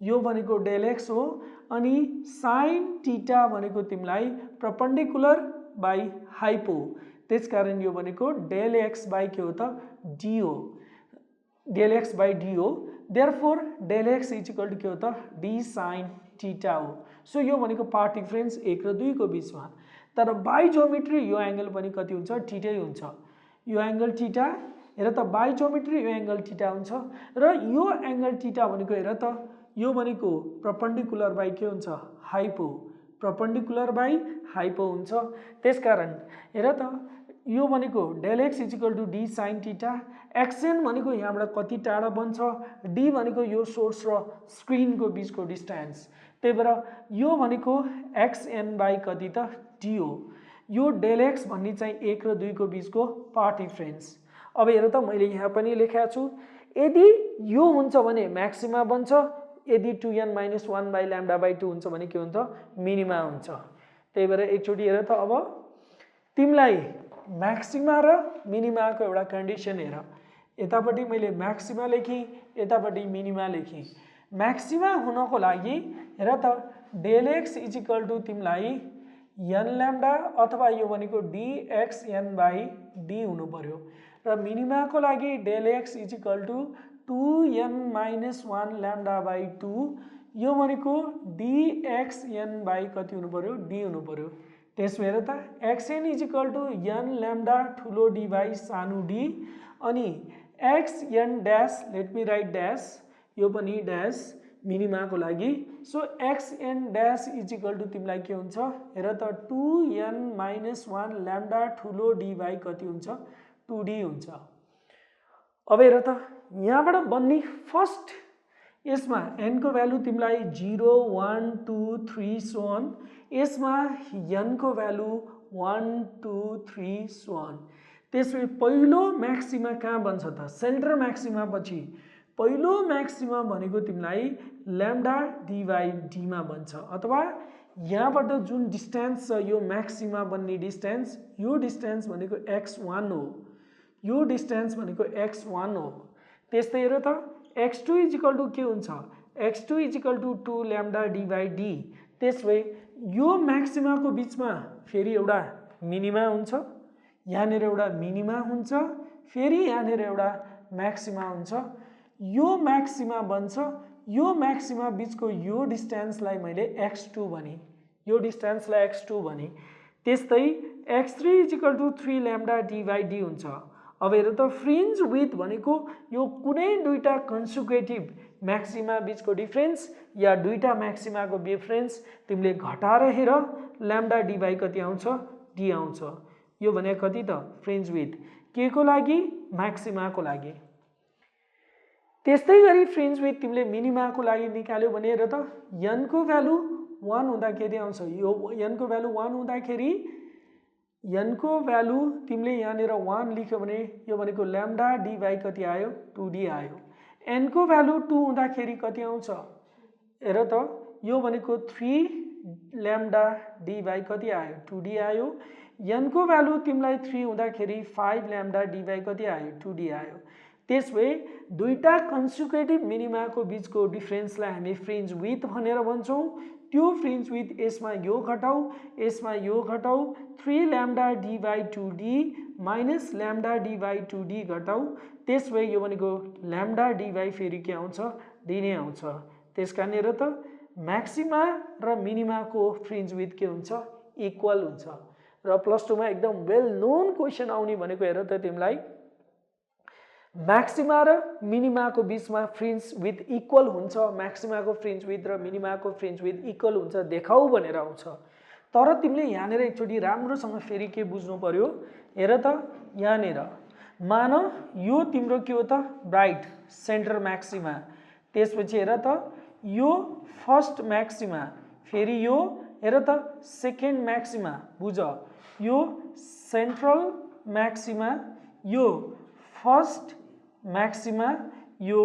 यो भनेको डेल एक्स हो, अनि साइन थीटा भनेको तिमीलाई परपेंडिकुलर बाई हाइपो, त्यसकारण यो भनेको डेल एक्स बाई के हो त डी हो, डेल एक्स बाई डी हो। Therefore del X is equal to के हो त डी साइन थीटा हो। सो यो भनेको पाथ डिफरेन्स 1 र 2 को बीचमा, तर बाई ज्योमेट्री यो एंगल पनि कति हुन्छ थीटै हुन्छ। यो एंगल थीटा हेर त बाई ज्योमेट्री यो एंगल थीटा हुन्छ र यो एंगल थीटा भनेको हेर त यो भनेको परपेंडिकुलर बाई के हुन्छ हाइपो, परपेंडिकुलर बाई हाइपो हुन्छ। त्यसकारण हेर त यो भनेको del X is equal to D sine theta, XN भनेको यहाँबाट कति टाढा बन्छ, डी भनेको यो सोर्स र स्क्रिनको बीचको डिस्टेन्स, त्यही भएर यो भनेको एक्सएन बाई कति त डी हो। यो डेल एक्स भन्ने चाहिँ 1 र 2 को बीचको पाथ डिफरेन्स। अब हेर त मैले यहाँ पनि लेखेको छु, यदि यो हुन्छ भने म्याक्सिमा बन्छ, यदि 2n - 1 बाई ल्याम्डा बाई 2 हुन्छ भने के हुन्छ मिनिमा हुन्छ। त्यही भएर एकचोटि हेर त अब तिमीलाई म्याक्सिमा र मिनिमाको एउटा कन्डिसन हेर, यतापट्टि मैले म्याक्सिमा लेखेँ, यतापट्टि मिनिमा लेखेँ। म्याक्सिमा हुनको लागि हेर त del X is equal to तिमीलाई एन ल्याम्डा अथवा यो भनेको dxn बाई डी हुनु पर्यो, र मिनिमाको लागि del X is equal to 2n - 1 lambda by 2, यो भनेको dxn बाई कति हुनु पर्यो डी हुनु पर्यो। त्यसो हेर त xn is equal to n lambda ठुलो डी बाई सानो डी, अनि xn dash let me write dash यो पनि डैश मिनिमाको लागि। So xn dash is equal to तिमीलाई के हुन्छ हेर त 2n - 1 ल्याम्डा ठुलो डी बाई कति हुन्छ 2d हुन्छ। अब हेर त यहाँबाट बन्ने फर्स्ट यसमा n को भ्यालु तिमीलाई 0 1 2 3 सो अन, यसमा n को भ्यालु 1 2 3 सो अन। त्यसपछि पहिलो म्याक्सिमा कहाँ बन्छ त सेन्टर म्याक्सिमा पछि पहिलो म्याक्सिमा भनेको तिमीलाई ल्याम्डा डी बाई डी मा बन्छ, अथवा यहाँबाट जुन डिस्टेन्स छ यो म्याक्सिमा बन्ने डिस्टेन्स, यो डिस्टेन्स भनेको x1 हो, यो डिस्टेन्स भनेको x1 हो। त्यस्तै हेर त x2 इज इक्वल टू के हुन्छ x2 is equal to 2 lambda D by D. त्यसै यो म्याक्सिमाको बीचमा फेरि एउटा मिनिमा हुन्छ, यहाँनिर एउटा मिनिमा हुन्छ, फेरि यहाँनिर एउटा म्याक्सिमा हुन्छ, यो म्याक्सिमा बन्छ, यो म्याक्सिमा बीचको यो डिस्टेन्सलाई मैले x2 भने, यो डिस्टेन्सलाई x2 भने। त्यस्तै x3 is equal to 3 lambda D by D हुन्छ। अब हेर त फ्रिन्ज विड्थ भनेको यो कुनै दुईटा कन्सिक्युटिभ म्याक्सिमा बीचको डिफरेन्स या दुईटा म्याक्सिमाको डिफरेन्स तिमीले घटाएर हेर, ल्याम्डा डी बाई कति आउँछ डी आउँछ। यो भने कति त फ्रिन्ज विड्थ के को लागि म्याक्सिमाको लागि। त्यस्तै गरी फ्रिन्ज विड्थ तिमीले मिनिमाको लागि निकाल्यो भने हेर त n को भ्यालु 1 हुँदाखेरि आउँछ, यो n को भ्यालु 1 हुँदाखेरि n को भ्यालु तिमीले यहाँनिर 1 लेख्यो भने यो भनेको ल्याम्डा डी बाई कति आयो 2d आयो। n को भ्यालु 2 हुँदाखेरि कति आउँछ हेर त यो भनेको 3 ल्याम्डा डी बाई कति आयो 2d आयो। n को भ्यालु तिमीलाई 3 हुँदाखेरि 5 ल्याम्डा डी बाई कति आयो 2d आयो। त्यसै दुईटा कन्सिक्युटिभ मिनिमाको बीचको डिफरेन्सलाई हामी फ्रिन्ज विड्थ भनेर भन्छौँ, त्यो फ्रिन्ज विथ यसमा यो घटाउ यसमा यो घटाउ 3 lambda D by 2d minus lambda D by 2d घटाउ त्यस भए यो भनेको ल्याम्डा डी बाई फेरि के आउँछ डी नै आउँछ। त्यस कारण हेर त म्याक्सिमा र मिनिमाको फ्रिन्ज विथ के हुन्छ इक्वल हुन्छ। र प्लस 2 मा एकदम वेल नोन क्वेसन आउने भनेको हेर त तिमीलाई म्याक्सिमा र मिनिमाको बीचमा फ्रिन्ज विथ इक्वल हुन्छ, म्याक्सिमाको फ्रिन्ज विथ र मिनिमाको फ्रिन्ज विथ इक्वल हुन्छ देखाऊ भनेर आउँछ। तर तिमीले यहाँनिर एकचोटि राम्रोसँग फेरि के बुझ्नु पर्यो हेर त यहाँनिर मान यो तिम्रो के हो त ब्राइट सेन्टर म्याक्सिमा, त्यसपछि हेर त यो फर्स्ट म्याक्सिमा, फेरि यो हेर त सेकेन्ड म्याक्सिमा, बुझ यो सेन्ट्रल म्याक्सिमा, यो फर्स्ट म्याक्सिमा, यो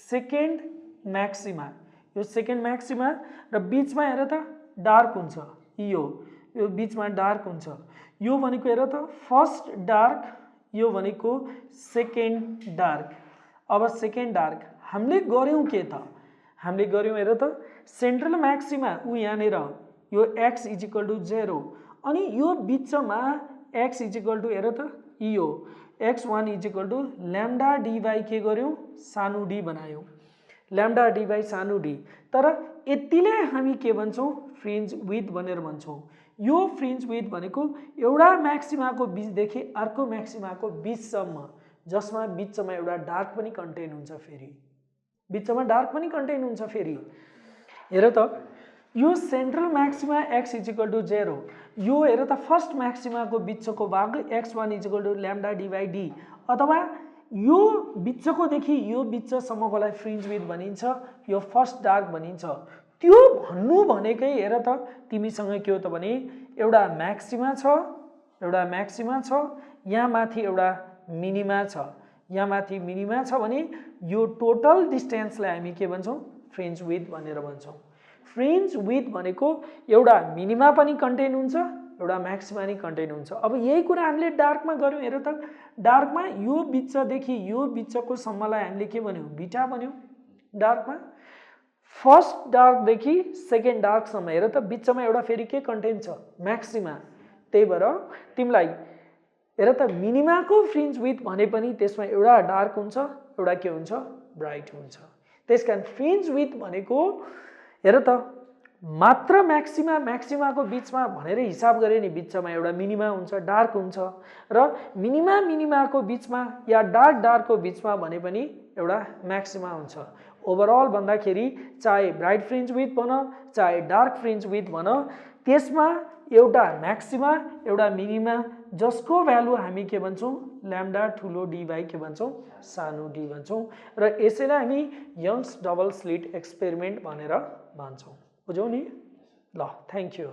सेकेन्ड म्याक्सिमा, यो सेकेन्ड म्याक्सिमा र बीचमा हेर त डार्क हुन्छ यो बीचमा डार्क हुन्छ। यो भनेको हेर त फर्स्ट डार्क, यो भनेको सेकेन्ड डार्क। अब सेकेन्ड डार्क हामीले गर्यौं के त हामीले गर्यौं हेर त सेन्ट्रल म्याक्सिमा उ यहाँनिर यो x इक्वल टु 0 अनि यो बीचमा x इक्वल टु हेर त यो x1 equal to lambda D by के गर्यौं सानो डी बनायौं ल्याम्डा डी बाई सानो डी। तर यतिले हामी के भन्छौं फ्रिन्ज विथ भनेर भन्छौं। यो फ्रिन्ज विथ भनेको एउटा म्याक्सिमाको बीचदेखि अर्को म्याक्सिमाको बीचसम्म जसमा बीचमा एउटा डार्क पनि कन्टेन हुन्छ, फेरि बीचमा डार्क पनि कन्टेन हुन्छ। फेरि हेर त यो central maxima x equal to 0, यो हेर त फर्स्ट म्याक्सिमाको बीचको भाग x1 equal to lambda D by D, अथवा यो बीचको देखि यो बीचसम्मकोलाई फ्रिन्ज विथ भनिन्छ, यो फर्स्ट डार्क भनिन्छ। त्यो भन्नु भनेकै हेर त तिमीसँग के हो त भने एउटा म्याक्सिमा छ यहाँ माथि एउटा मिनिमा छ, यहाँ माथि मिनिमा छ भने यो टोटल डिस्टेन्सलाई हामी के भन्छौं फ्रिन्ज विथ भनेर भन्छौं। फ्रिन्ज विथ भनेको एउटा मिनिमा पनि कन्टेन हुन्छ, एउटा म्याक्सिमा नि कन्टेन हुन्छ। अब यही कुरा हामीले डार्कमा गर्यौं हेर त डार्कमा यो बीचदेखि यो बीचको सम्मलाई हामीले के भन्यौं बिटा भन्यौं। डार्कमा फर्स्ट डार्कदेखि सेकेन्ड डार्कसम्म हेर त बीचमा एउटा फेरि के कन्टेन छ म्याक्सिमा। त्यही भएर तिमीलाई हेर त मिनिमाको फ्रिन्ज विथ भने पनि त्यसमा एउटा डार्क हुन्छ एउटा के हुन्छ ब्राइट हुन्छ। त्यसकारण फ्रिन्ज विथ भनेको हेर त मात्र म्याक्सिमाको बीचमा भनेर हिसाब गरे नि बीचमा एउटा मिनिमा हुन्छ डार्क हुन्छ, र मिनिमाको बीचमा या डार्कको बीचमा भने पनि एउटा म्याक्सिमा हुन्छ। ओभरअल भन्दाखेरि चाहे ब्राइट फ्रिन्ज विथ भन चाहे डार्क फ्रिन्ज विथ भन त्यसमा एउटा म्याक्सिमा एउटा मिनिमा जसको भ्यालु हामी के भन्छौं ल्याम्डा ठुलो डी बाई के भन्छौं सानो डी भन्छौं, र यसैलाई हामी यंग्स डबल स्लिट एक्सपेरिमेन्ट भनेर भन्छौं। बुझ्यौ नि? ल थ्यांक यू।